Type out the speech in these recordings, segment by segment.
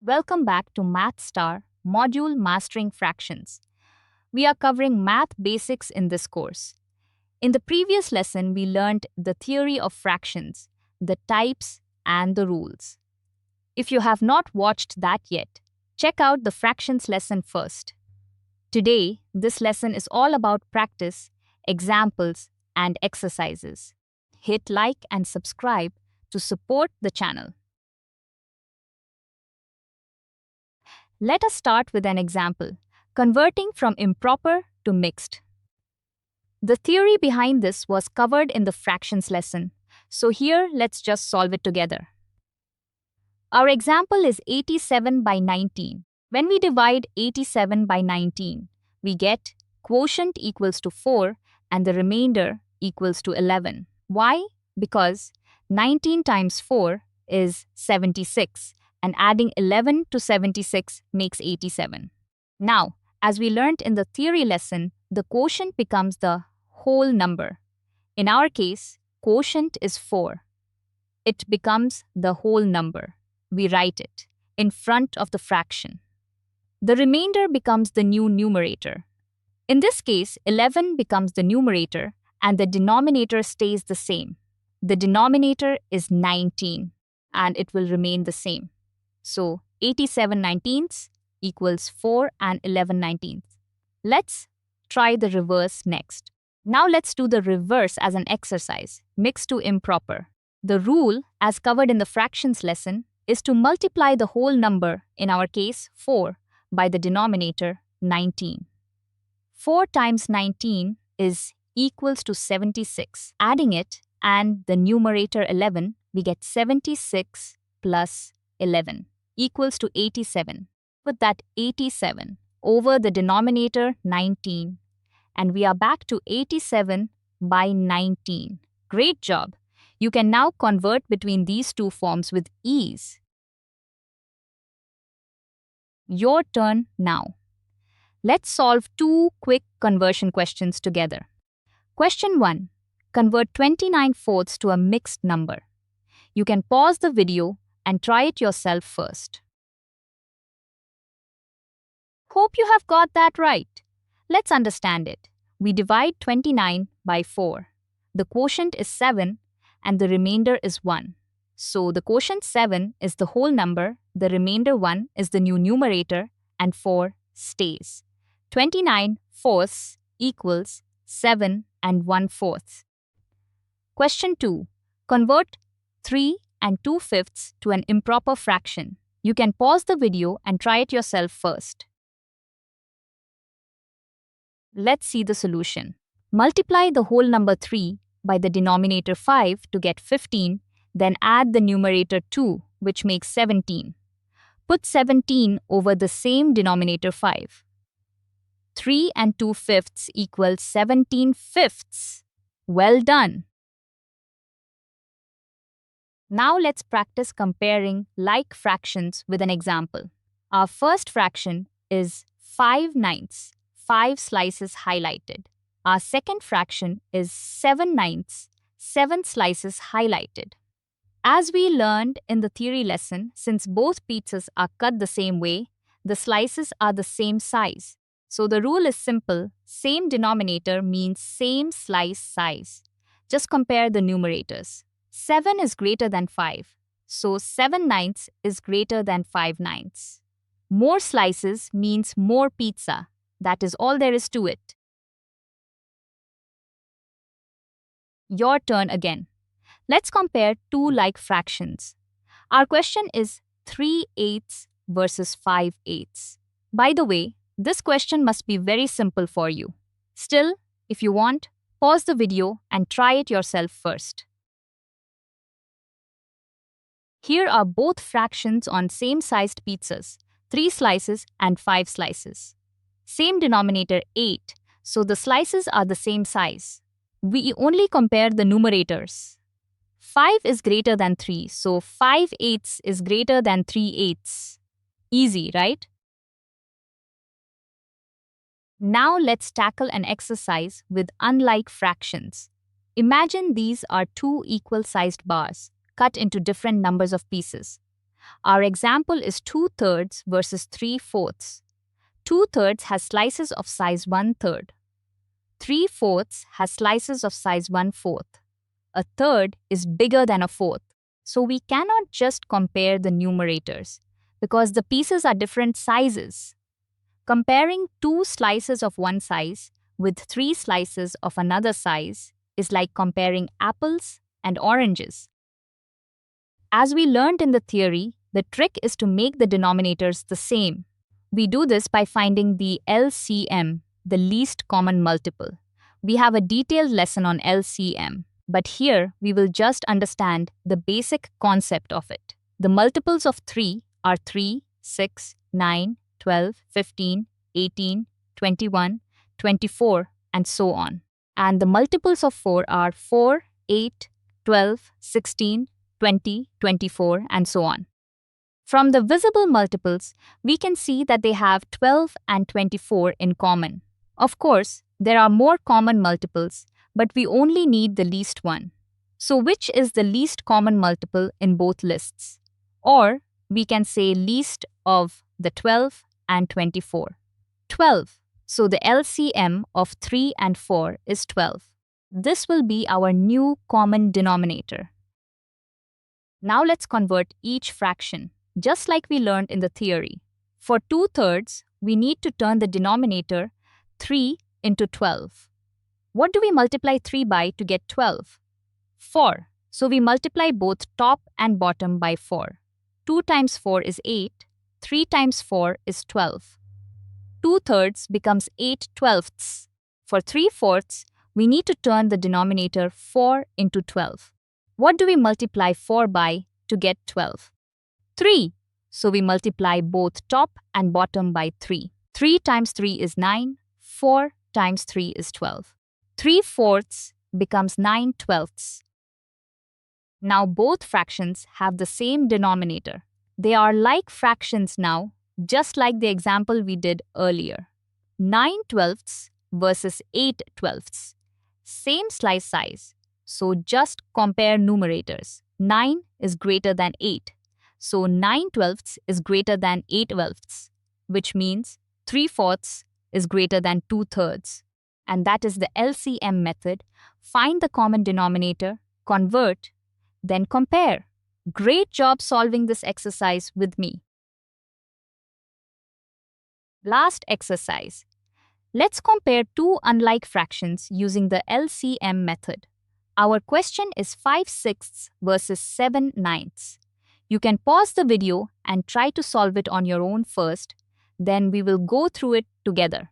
Welcome back to Math Star Module Mastering Fractions. We are covering math basics in this course. In the previous lesson, we learned the theory of fractions, the types, and the rules. If you have not watched that yet, check out the fractions lesson first. Today, this lesson is all about practice, examples, and exercises. Hit like and subscribe to support the channel. Let us start with an example, converting from improper to mixed. The theory behind this was covered in the fractions lesson, so here let's just solve it together. Our example is 87 by 19. When we divide 87 by 19, we get quotient equals to 4 and the remainder equals to 11. Why? Because 19 times 4 is 76. And adding 11 to 76 makes 87. Now, as we learned in the theory lesson, the quotient becomes the whole number. In our case, quotient is 4. It becomes the whole number. We write it in front of the fraction. The remainder becomes the new numerator. In this case, 11 becomes the numerator and the denominator stays the same. The denominator is 19 and it will remain the same. So 87 19ths equals 4 and 11 19ths. Let's try the reverse next. Now let's do the reverse as an exercise, mixed to improper. The rule, as covered in the fractions lesson, is to multiply the whole number, in our case 4, by the denominator 19. 4 times 19 is equals to 76. Adding it and the numerator 11, we get 76 plus 11 equals to 87. Put that 87 over the denominator 19 and we are back to 87 by 19. Great job! You can now convert between these two forms with ease. Your turn now. Let's solve two quick conversion questions together. Question 1. Convert 29/4 to a mixed number. You can pause the video and try it yourself first. Hope you have got that right. Let's understand it. We divide 29 by 4. The quotient is 7 and the remainder is 1. So the quotient 7 is the whole number, the remainder 1 is the new numerator, and 4 stays. 29/4 equals 7 and 1/4. Question 2. Convert 3 and 2/5 to an improper fraction. You can pause the video and try it yourself first. Let's see the solution. Multiply the whole number 3 by the denominator 5 to get 15, then add the numerator 2, which makes 17. Put 17 over the same denominator 5. 3 and 2/5 equals 17/5. Well done! Now let's practice comparing like fractions with an example. Our first fraction is 5/9, 5 slices highlighted. Our second fraction is 7/9, 7 slices highlighted. As we learned in the theory lesson, since both pizzas are cut the same way, the slices are the same size. So the rule is simple, same denominator means same slice size. Just compare the numerators. 7 is greater than 5, so 7/9 is greater than 5/9. More slices means more pizza. That is all there is to it. Your turn again. Let's compare two like fractions. Our question is 3/8 versus 5/8. By the way, this question must be very simple for you. Still, if you want, pause the video and try it yourself first. Here are both fractions on same-sized pizzas, 3 slices and 5 slices. Same denominator 8, so the slices are the same size. We only compare the numerators. 5 is greater than 3, so 5/8 is greater than 3/8. Easy, right? Now let's tackle an exercise with unlike fractions. Imagine these are two equal-sized bars, cut into different numbers of pieces. Our example is 2/3 versus 3/4. 2/3 has slices of size 1/3. 3/4 has slices of size 1/4. A third is bigger than a fourth. So we cannot just compare the numerators because the pieces are different sizes. Comparing 2 slices of one size with 3 slices of another size is like comparing apples and oranges. As we learned in the theory, the trick is to make the denominators the same. We do this by finding the LCM, the least common multiple. We have a detailed lesson on LCM, but here we will just understand the basic concept of it. The multiples of 3 are 3, 6, 9, 12, 15, 18, 21, 24, and so on. And the multiples of 4 are 4, 8, 12, 16, 20, 24, and so on. From the visible multiples, we can see that they have 12 and 24 in common. Of course, there are more common multiples, but we only need the least one. So which is the least common multiple in both lists? Or we can say least of the 12 and 24. 12. So the LCM of 3 and 4 is 12. This will be our new common denominator. Now let's convert each fraction, just like we learned in the theory. For 2/3, we need to turn the denominator 3 into 12. What do we multiply 3 by to get 12? 4. So we multiply both top and bottom by 4. 2 times 4 is 8. 3 times 4 is 12. 2/3 becomes 8/12. For 3/4, we need to turn the denominator 4 into 12. What do we multiply 4 by to get 12? 3. So we multiply both top and bottom by 3. 3 times 3 is 9. 4 times 3 is 12. 3/4 becomes 9/12. Now both fractions have the same denominator. They are like fractions now, just like the example we did earlier. 9/12 versus 8/12. Same slice size. So just compare numerators. 9 is greater than 8. So 9/12 is greater than 8/12, which means 3/4 is greater than 2/3. And that is the LCM method. Find the common denominator, convert, then compare. Great job solving this exercise with me. Last exercise. Let's compare two unlike fractions using the LCM method. Our question is 5/6 versus 7/9. You can pause the video and try to solve it on your own first, then we will go through it together.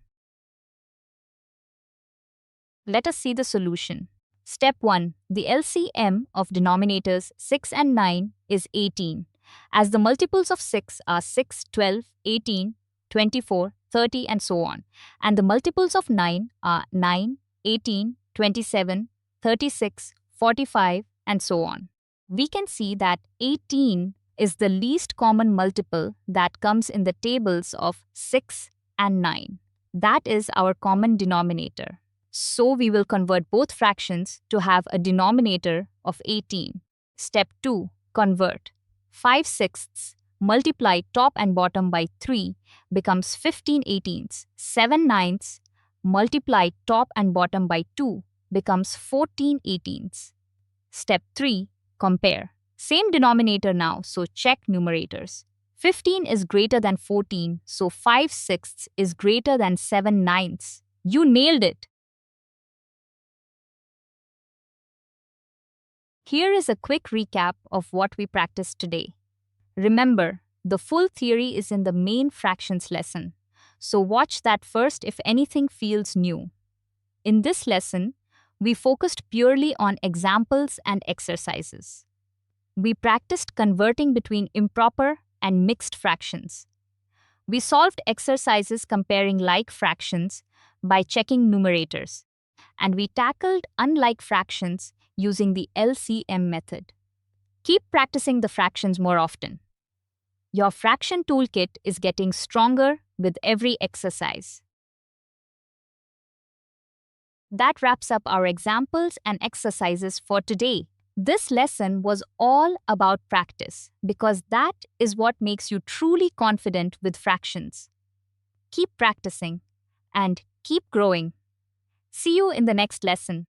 Let us see the solution. Step 1. The LCM of denominators 6 and 9 is 18, as the multiples of 6 are 6, 12, 18, 24, 30, and so on, and the multiples of 9 are 9, 18, 27, 36, 45, and so on. We can see that 18 is the least common multiple that comes in the tables of 6 and 9. That is our common denominator. So we will convert both fractions to have a denominator of 18. Step 2. Convert. 5/6 multiply top and bottom by 3 becomes 15/18. 7/9 multiply top and bottom by 2 becomes 14/18. Step 3. Compare. Same denominator now, so check numerators. 15 is greater than 14, so 5/6 is greater than 7/9. You nailed it! Here is a quick recap of what we practiced today. Remember, the full theory is in the main fractions lesson, so watch that first if anything feels new. In this lesson, we focused purely on examples and exercises. We practiced converting between improper and mixed fractions. We solved exercises comparing like fractions by checking numerators, and we tackled unlike fractions using the LCM method. Keep practicing the fractions more often. Your fraction toolkit is getting stronger with every exercise. That wraps up our examples and exercises for today. This lesson was all about practice because that is what makes you truly confident with fractions. Keep practicing and keep growing. See you in the next lesson.